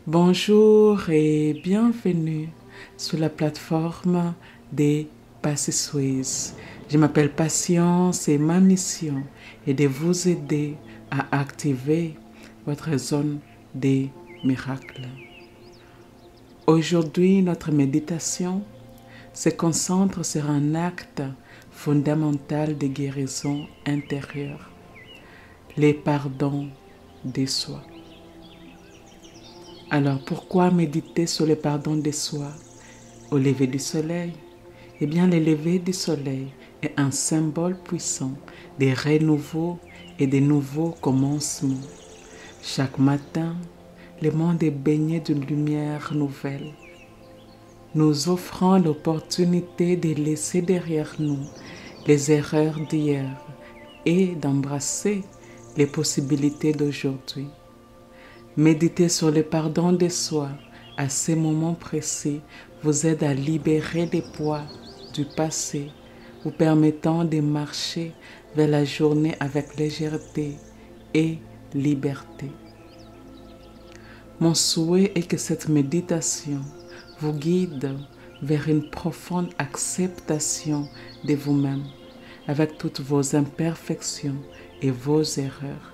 Bonjour et bienvenue sur la plateforme des Passy-Suisse. Je m'appelle Patience et ma mission est de vous aider à activer votre zone des miracles. Aujourd'hui, notre méditation se concentre sur un acte fondamental de guérison intérieure, les pardons de soi. Alors pourquoi méditer sur le pardon de soi au lever du soleil? Eh bien, le lever du soleil est un symbole puissant de renouveau et de nouveaux commencements. Chaque matin, le monde est baigné d'une lumière nouvelle, nous offrant l'opportunité de laisser derrière nous les erreurs d'hier et d'embrasser les possibilités d'aujourd'hui. Méditer sur le pardon de soi à ces moments précis vous aide à libérer les poids du passé, vous permettant de marcher vers la journée avec légèreté et liberté. Mon souhait est que cette méditation vous guide vers une profonde acceptation de vous-même, avec toutes vos imperfections et vos erreurs.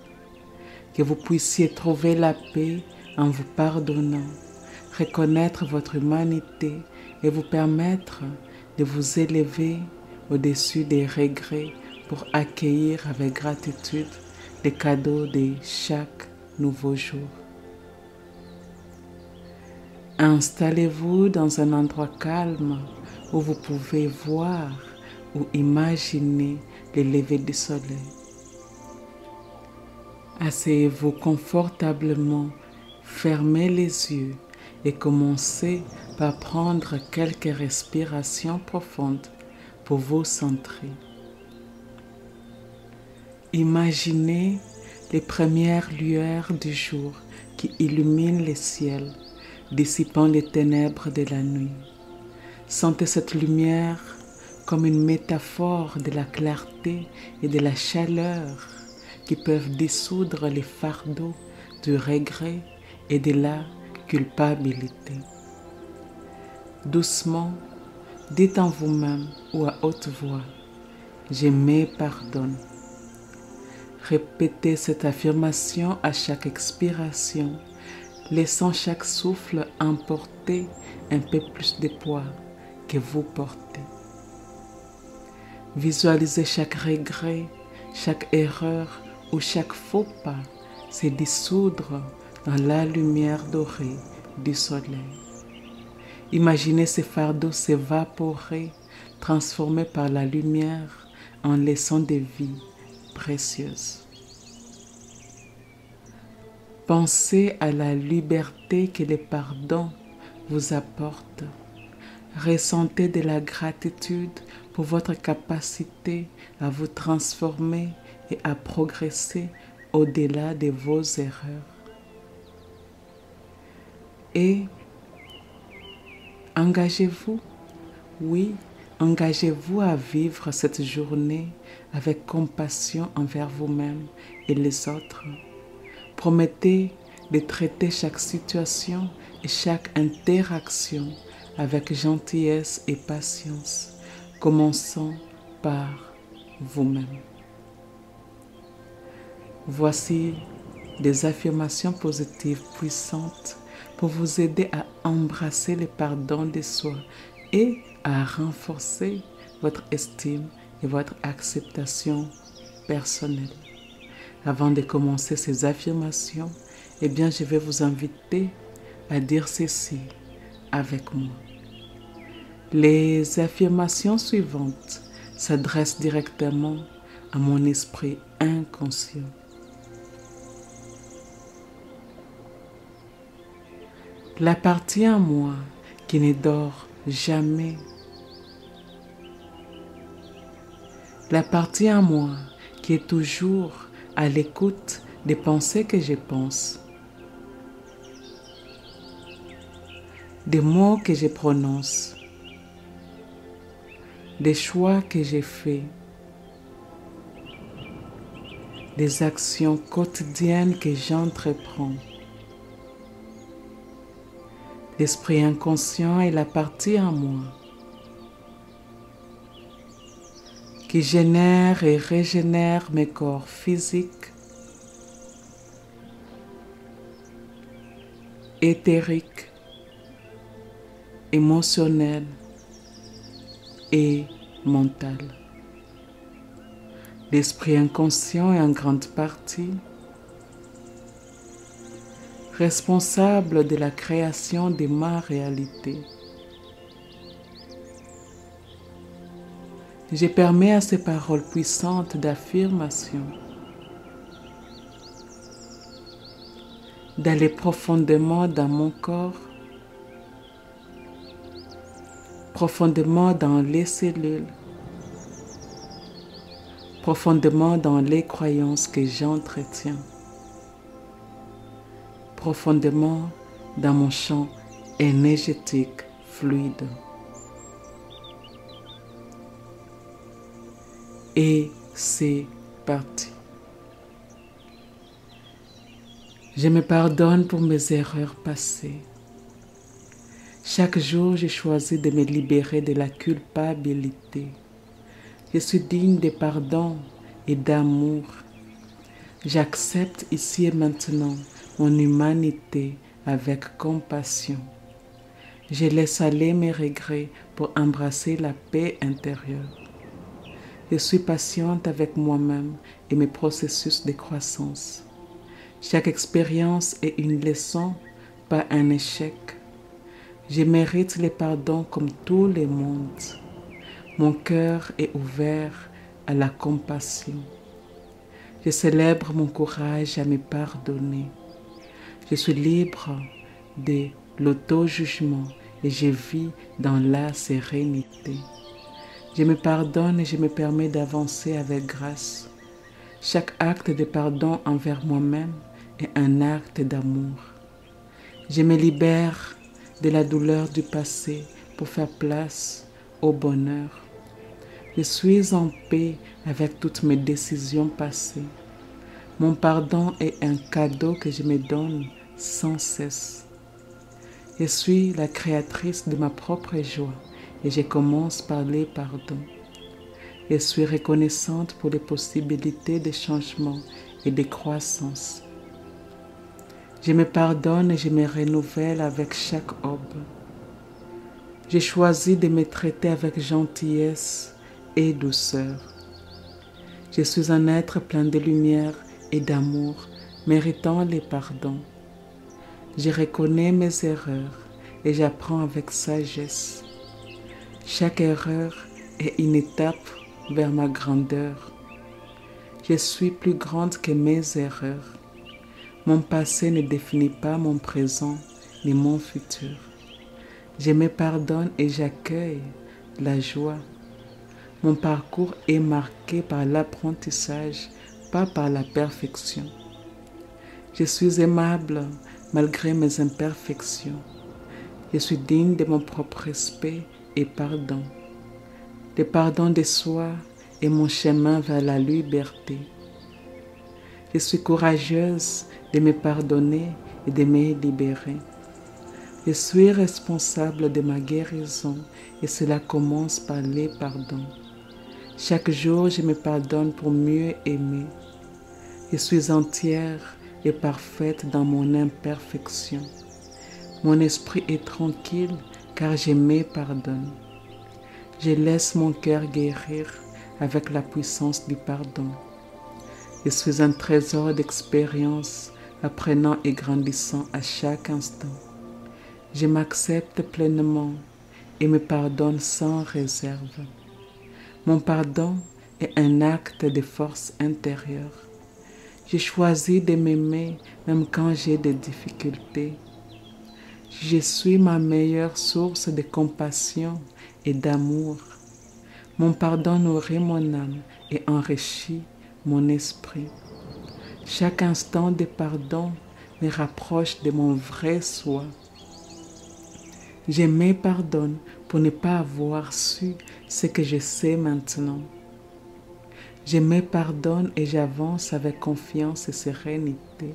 Que vous puissiez trouver la paix en vous pardonnant, reconnaître votre humanité et vous permettre de vous élever au-dessus des regrets pour accueillir avec gratitude les cadeaux de chaque nouveau jour. Installez-vous dans un endroit calme où vous pouvez voir ou imaginer le lever du soleil. Asseyez-vous confortablement, fermez les yeux et commencez par prendre quelques respirations profondes pour vous centrer. Imaginez les premières lueurs du jour qui illuminent le ciel, dissipant les ténèbres de la nuit. Sentez cette lumière comme une métaphore de la clarté et de la chaleur qui peuvent dissoudre les fardeaux du regret et de la culpabilité. Doucement, dites en vous-même ou à haute voix, « Je me pardonne ». Répétez cette affirmation à chaque expiration, laissant chaque souffle emporter un peu plus de poids que vous portez. Visualisez chaque regret, chaque erreur ou chaque faux pas se dissoudre dans la lumière dorée du soleil. Imaginez ces fardeaux s'évaporer, transformés par la lumière en leçons de vie précieuses. Pensez à la liberté que le pardon vous apporte. Ressentez de la gratitude pour votre capacité à vous transformer et à progresser au-delà de vos erreurs. Et engagez-vous, oui, engagez-vous à vivre cette journée avec compassion envers vous-même et les autres. Promettez de traiter chaque situation et chaque interaction avec gentillesse et patience, commençant par vous-même. Voici des affirmations positives puissantes pour vous aider à embrasser le pardon de soi et à renforcer votre estime et votre acceptation personnelle. Avant de commencer ces affirmations, eh bien, je vais vous inviter à dire ceci avec moi. Les affirmations suivantes s'adressent directement à mon esprit inconscient. La partie en moi qui ne dort jamais. La partie en moi qui est toujours à l'écoute des pensées que je pense, des mots que je prononce, des choix que j'ai faits, des actions quotidiennes que j'entreprends. L'esprit inconscient est la partie en moi qui génère et régénère mes corps physiques, éthériques, émotionnels et mentaux. L'esprit inconscient est en grande partie responsable de la création de ma réalité. Je permets à ces paroles puissantes d'affirmation d'aller profondément dans mon corps, profondément dans les cellules, profondément dans les croyances que j'entretiens, profondément dans mon champ énergétique fluide. Et c'est parti. Je me pardonne pour mes erreurs passées. Chaque jour, j'ai choisi de me libérer de la culpabilité. Je suis digne de pardon et d'amour. J'accepte ici et maintenant mon humanité avec compassion. Je laisse aller mes regrets pour embrasser la paix intérieure. Je suis patiente avec moi-même et mes processus de croissance. Chaque expérience est une leçon, pas un échec. Je mérite le pardon comme tout le monde. Mon cœur est ouvert à la compassion. Je célèbre mon courage à me pardonner. Je suis libre de l'auto-jugement et je vis dans la sérénité. Je me pardonne et je me permets d'avancer avec grâce. Chaque acte de pardon envers moi-même est un acte d'amour. Je me libère de la douleur du passé pour faire place au bonheur. Je suis en paix avec toutes mes décisions passées. Mon pardon est un cadeau que je me donne sans cesse. Je suis la créatrice de ma propre joie et je commence par les pardons. Je suis reconnaissante pour les possibilités de changement et de croissance. Je me pardonne et je me renouvelle avec chaque aube. J'ai choisi de me traiter avec gentillesse et douceur. Je suis un être plein de lumière et d'amour, méritant les pardons. Je reconnais mes erreurs et j'apprends avec sagesse. Chaque erreur est une étape vers ma grandeur. Je suis plus grande que mes erreurs. Mon passé ne définit pas mon présent ni mon futur. Je me pardonne et j'accueille la joie. Mon parcours est marqué par l'apprentissage, pas par la perfection. Je suis aimable malgré mes imperfections. Je suis digne de mon propre respect et pardon. Le pardon de soi est mon chemin vers la liberté. Je suis courageuse de me pardonner et de me libérer. Je suis responsable de ma guérison et cela commence par les pardons. Chaque jour, je me pardonne pour mieux aimer. Je suis entière et parfaite dans mon imperfection. Mon esprit est tranquille car je me pardonne. Je laisse mon cœur guérir avec la puissance du pardon. Je suis un trésor d'expérience, apprenant et grandissant à chaque instant. Je m'accepte pleinement et me pardonne sans réserve. Mon pardon est un acte de force intérieure. J'ai choisi de m'aimer même quand j'ai des difficultés. Je suis ma meilleure source de compassion et d'amour. Mon pardon nourrit mon âme et enrichit mon esprit. Chaque instant de pardon me rapproche de mon vrai soi. Je me pardonne pour ne pas avoir su ce que je sais maintenant. Je me pardonne et j'avance avec confiance et sérénité.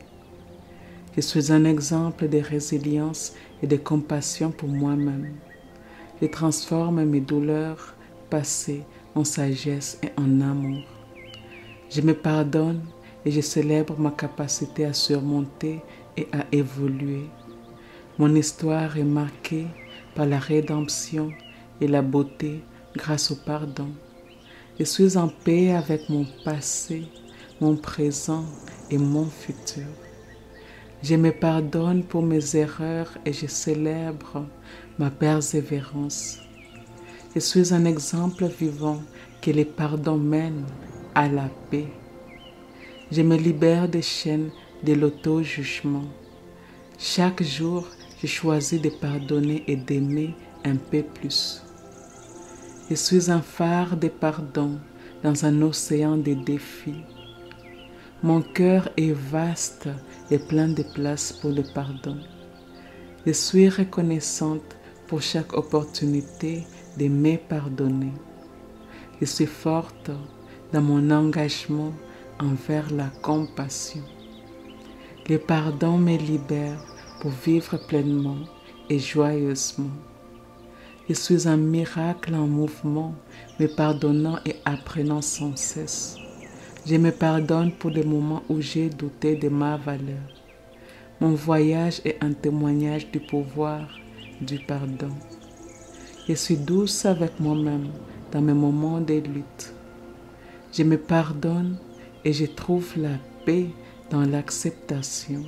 Je suis un exemple de résilience et de compassion pour moi-même. Je transforme mes douleurs passées en sagesse et en amour. Je me pardonne et je célèbre ma capacité à surmonter et à évoluer. Mon histoire est marquée par la rédemption et la beauté grâce au pardon. Je suis en paix avec mon passé, mon présent et mon futur. Je me pardonne pour mes erreurs et je célèbre ma persévérance. Je suis un exemple vivant que le pardon mène à la paix. Je me libère des chaînes de l'auto-jugement. Chaque jour, je choisis de pardonner et d'aimer un peu plus. Je suis un phare de pardon dans un océan de défis. Mon cœur est vaste et plein de place pour le pardon. Je suis reconnaissante pour chaque opportunité de me pardonner. Je suis forte dans mon engagement envers la compassion. Le pardon me libère pour vivre pleinement et joyeusement. Je suis un miracle en mouvement, me pardonnant et apprenant sans cesse. Je me pardonne pour les moments où j'ai douté de ma valeur. Mon voyage est un témoignage du pouvoir du pardon. Je suis douce avec moi-même dans mes moments de lutte. Je me pardonne et je trouve la paix dans l'acceptation.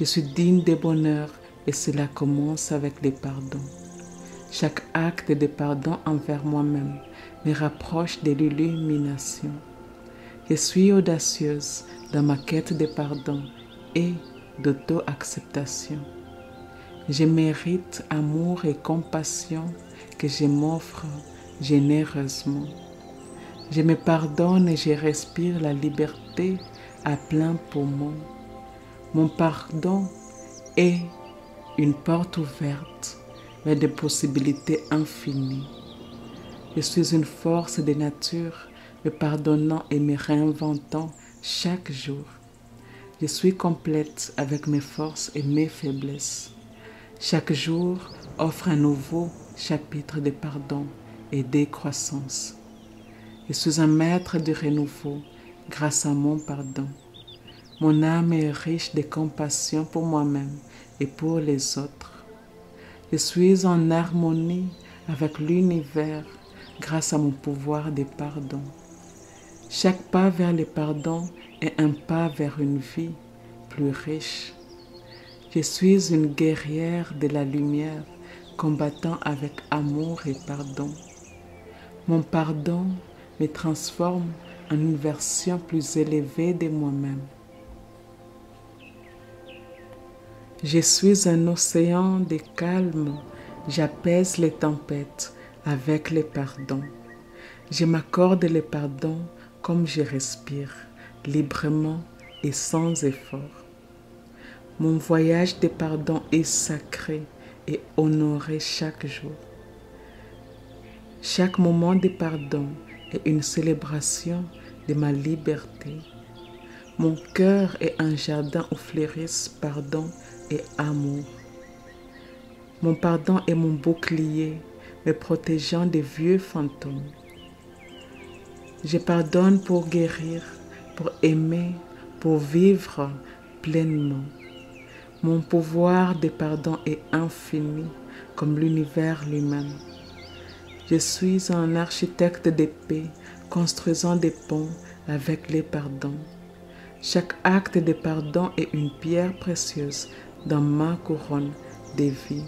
Je suis digne de bonheur et cela commence avec le pardon. Chaque acte de pardon envers moi-même me rapproche de l'illumination. Je suis audacieuse dans ma quête de pardon et d'auto-acceptation. Je mérite amour et compassion que je m'offre généreusement. Je me pardonne et je respire la liberté à plein poumon. Mon pardon est une porte ouverte vers des possibilités infinies. Je suis une force de nature, me pardonnant et me réinventant chaque jour. Je suis complète avec mes forces et mes faiblesses. Chaque jour offre un nouveau chapitre de pardon et de croissance. Je suis un maître du renouveau grâce à mon pardon. Mon âme est riche de compassion pour moi-même et pour les autres. Je suis en harmonie avec l'univers grâce à mon pouvoir de pardon. Chaque pas vers le pardon est un pas vers une vie plus riche. Je suis une guerrière de la lumière, combattant avec amour et pardon. Mon pardon me transforme en une version plus élevée de moi-même. Je suis un océan de calme, j'apaise les tempêtes avec le pardon. Je m'accorde le pardon comme je respire, librement et sans effort. Mon voyage de pardon est sacré et honoré chaque jour. Chaque moment de pardon est une célébration de ma liberté. Mon cœur est un jardin où fleurissent pardon et amour. Mon pardon est mon bouclier, me protégeant des vieux fantômes. Je pardonne pour guérir, pour aimer, pour vivre pleinement. Mon pouvoir de pardon est infini, comme l'univers lui-même. Je suis un architecte de paix, construisant des ponts avec les pardons. Chaque acte de pardon est une pierre précieuse dans ma couronne de vie.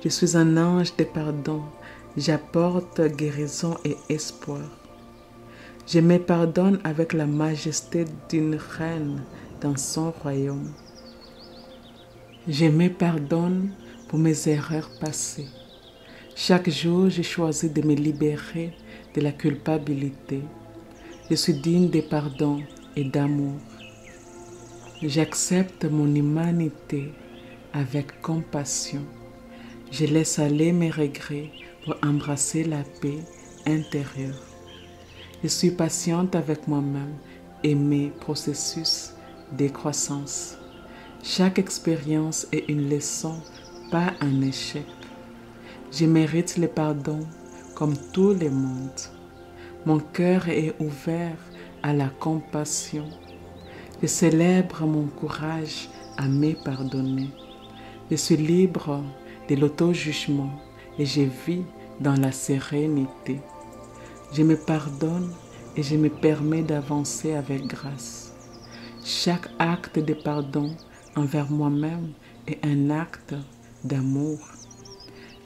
Je suis un ange de pardon, j'apporte guérison et espoir. Je me pardonne avec la majesté d'une reine dans son royaume. Je me pardonne pour mes erreurs passées. Chaque jour, je choisis de me libérer de la culpabilité. Je suis digne de pardon et d'amour. J'accepte mon humanité avec compassion. Je laisse aller mes regrets pour embrasser la paix intérieure. Je suis patiente avec moi-même et mes processus de croissance. Chaque expérience est une leçon, pas un échec. Je mérite le pardon comme tout le monde. Mon cœur est ouvert à la compassion. Je célèbre mon courage à me pardonner. Je suis libre de l'auto-jugement et je vis dans la sérénité. Je me pardonne et je me permets d'avancer avec grâce. Chaque acte de pardon envers moi-même est un acte d'amour.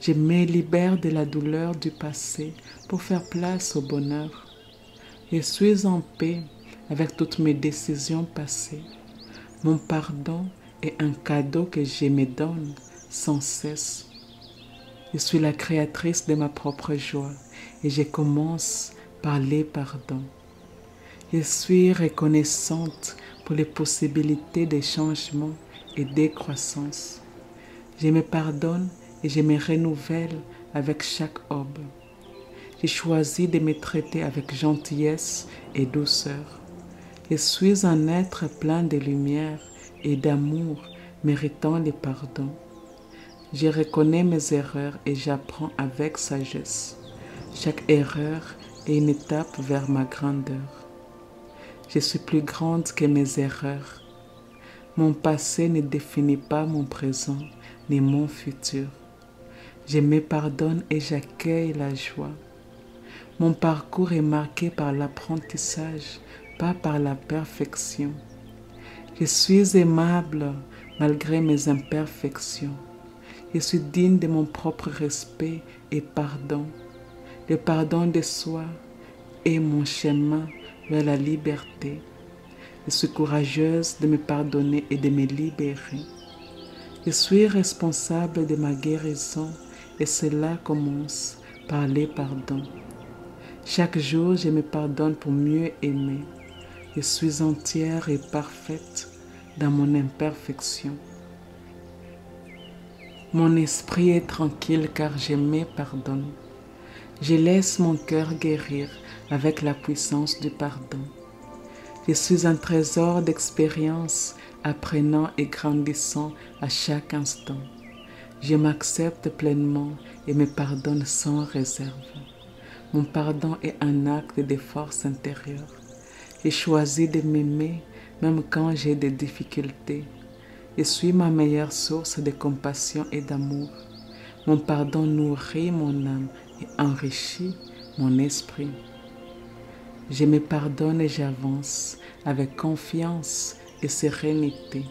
Je me libère de la douleur du passé pour faire place au bonheur. Je suis en paix avec toutes mes décisions passées. Mon pardon est un cadeau que je me donne sans cesse. Je suis la créatrice de ma propre joie et je commence par les pardons. Je suis reconnaissante pour les possibilités de changement et de croissance. Je me pardonne et je me renouvelle avec chaque aube. J'ai choisi de me traiter avec gentillesse et douceur. Je suis un être plein de lumière et d'amour méritant le pardon. Je reconnais mes erreurs et j'apprends avec sagesse. Chaque erreur est une étape vers ma grandeur. Je suis plus grande que mes erreurs. Mon passé ne définit pas mon présent ni mon futur. Je me pardonne et j'accueille la joie. Mon parcours est marqué par l'apprentissage, pas par la perfection. Je suis aimable malgré mes imperfections. Je suis digne de mon propre respect et pardon. Le pardon de soi est mon chemin vers la liberté. Je suis courageuse de me pardonner et de me libérer. Je suis responsable de ma guérison et cela commence par les pardons. Chaque jour, je me pardonne pour mieux aimer. Je suis entière et parfaite dans mon imperfection. Mon esprit est tranquille car je me pardonne. Je laisse mon cœur guérir avec la puissance du pardon. Je suis un trésor d'expérience, apprenant et grandissant à chaque instant. Je m'accepte pleinement et me pardonne sans réserve. Mon pardon est un acte de force intérieure. J'ai choisi de m'aimer même quand j'ai des difficultés. Je suis ma meilleure source de compassion et d'amour. Mon pardon nourrit mon âme et enrichit mon esprit. Je me pardonne et j'avance avec confiance et sérénité.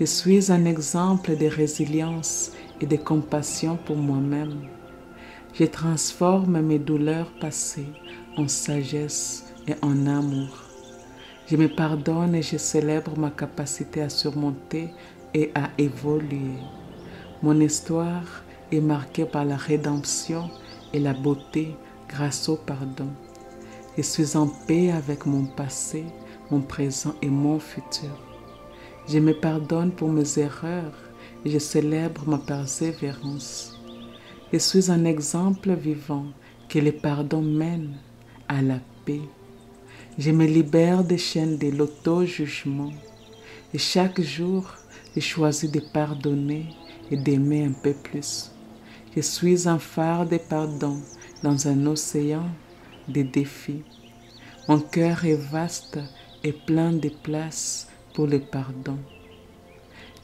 Je suis un exemple de résilience et de compassion pour moi-même. Je transforme mes douleurs passées en sagesse et en amour. Je me pardonne et je célèbre ma capacité à surmonter et à évoluer. Mon histoire est marquée par la rédemption et la beauté grâce au pardon. Je suis en paix avec mon passé, mon présent et mon futur. Je me pardonne pour mes erreurs et je célèbre ma persévérance. Je suis un exemple vivant que le pardon mène à la paix. Je me libère des chaînes de l'auto-jugement et chaque jour, je choisis de pardonner et d'aimer un peu plus. Je suis un phare de pardon dans un océan de défis. Mon cœur est vaste et plein de place pour le pardon.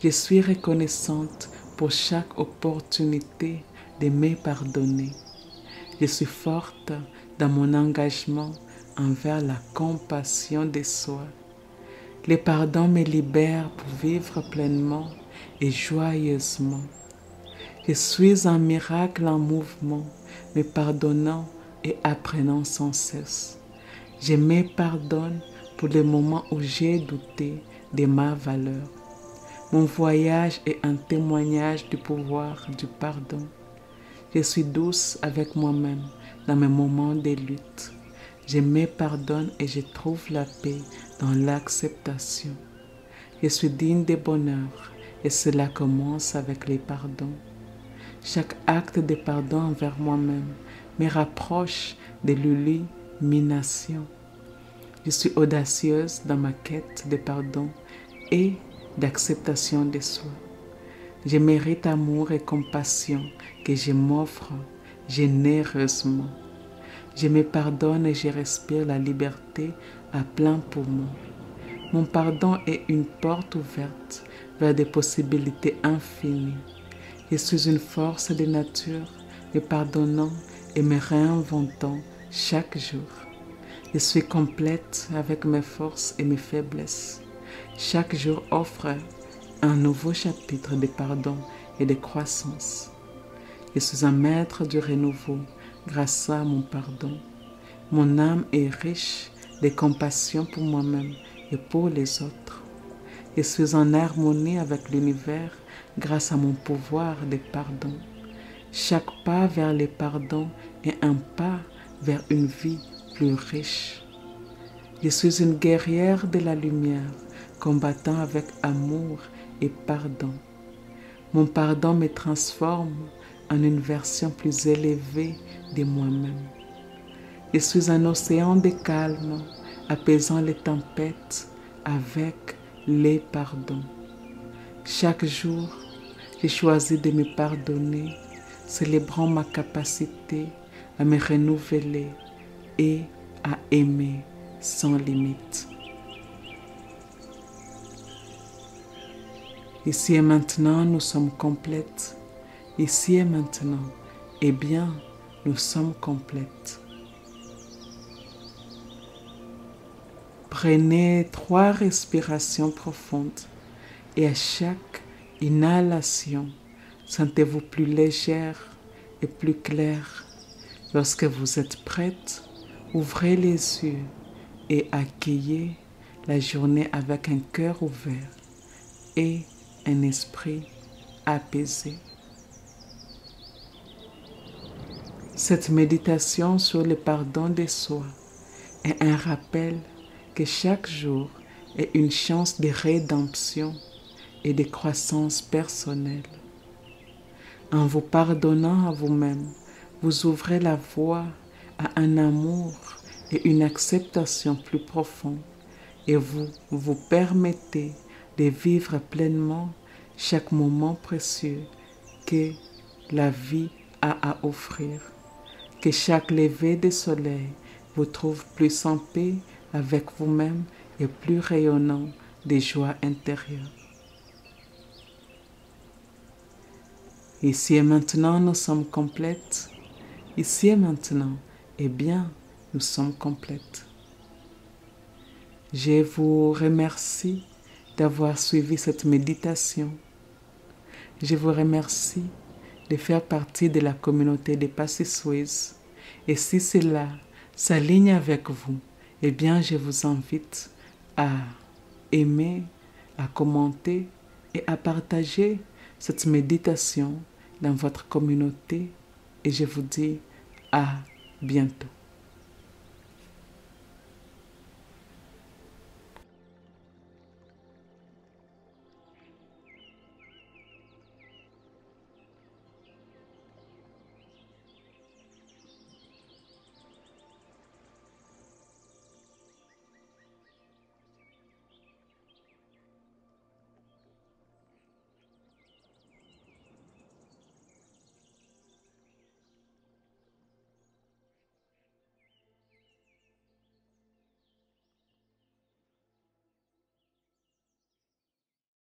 Je suis reconnaissante pour chaque opportunité de me pardonner. Je suis forte dans mon engagement envers la compassion de soi. Le pardon me libère pour vivre pleinement et joyeusement. Je suis un miracle en mouvement, me pardonnant et apprenant sans cesse. Je me pardonne pour les moments où j'ai douté de ma valeur. Mon voyage est un témoignage du pouvoir du pardon. Je suis douce avec moi-même dans mes moments de lutte. Je me pardonne et je trouve la paix dans l'acceptation. Je suis digne de bonheur et cela commence avec les pardons. Chaque acte de pardon envers moi-même me rapproche de l'illumination. Je suis audacieuse dans ma quête de pardon et d'acceptation de soi. Je mérite amour et compassion que je m'offre généreusement. Je me pardonne et je respire la liberté à plein poumon. Mon pardon est une porte ouverte vers des possibilités infinies. Je suis une force de nature, me pardonnant et me réinventant chaque jour. Je suis complète avec mes forces et mes faiblesses. Chaque jour offre un nouveau chapitre de pardon et de croissance. Je suis un maître du renouveau grâce à mon pardon. Mon âme est riche de compassion pour moi-même et pour les autres. Je suis en harmonie avec l'univers grâce à mon pouvoir de pardon. Chaque pas vers le pardon est un pas vers une vie plus riche. Je suis une guerrière de la lumière, combattant avec amour et pardon. Mon pardon me transforme en une version plus élevée de moi-même. Je suis un océan de calme, apaisant les tempêtes avec les pardons. Chaque jour, j'ai choisi de me pardonner, célébrant ma capacité à me renouveler et à aimer sans limite. Ici et maintenant, nous sommes complètes. Ici et maintenant, eh bien, nous sommes complètes. Prenez 3 respirations profondes et à chaque inhalation, sentez-vous plus légère et plus claire. Lorsque vous êtes prête, ouvrez les yeux et accueillez la journée avec un cœur ouvert et un esprit apaisé. Cette méditation sur le pardon de soi est un rappel que chaque jour est une chance de rédemption et de croissance personnelle. En vous pardonnant à vous-même, vous ouvrez la voie à un amour et une acceptation plus profonde et vous vous permettez de vivre pleinement chaque moment précieux que la vie a à offrir. Que chaque lever de soleil vous trouve plus en paix avec vous-même et plus rayonnant de joie intérieure. Ici et maintenant, nous sommes complètes. Ici et maintenant, eh bien, nous sommes complètes. Je vous remercie d'avoir suivi cette méditation. Je vous remercie de faire partie de la communauté des Passy-Suisse. Et si cela s'aligne avec vous, eh bien, je vous invite à aimer, à commenter et à partager cette méditation dans votre communauté. Et je vous dis à bientôt.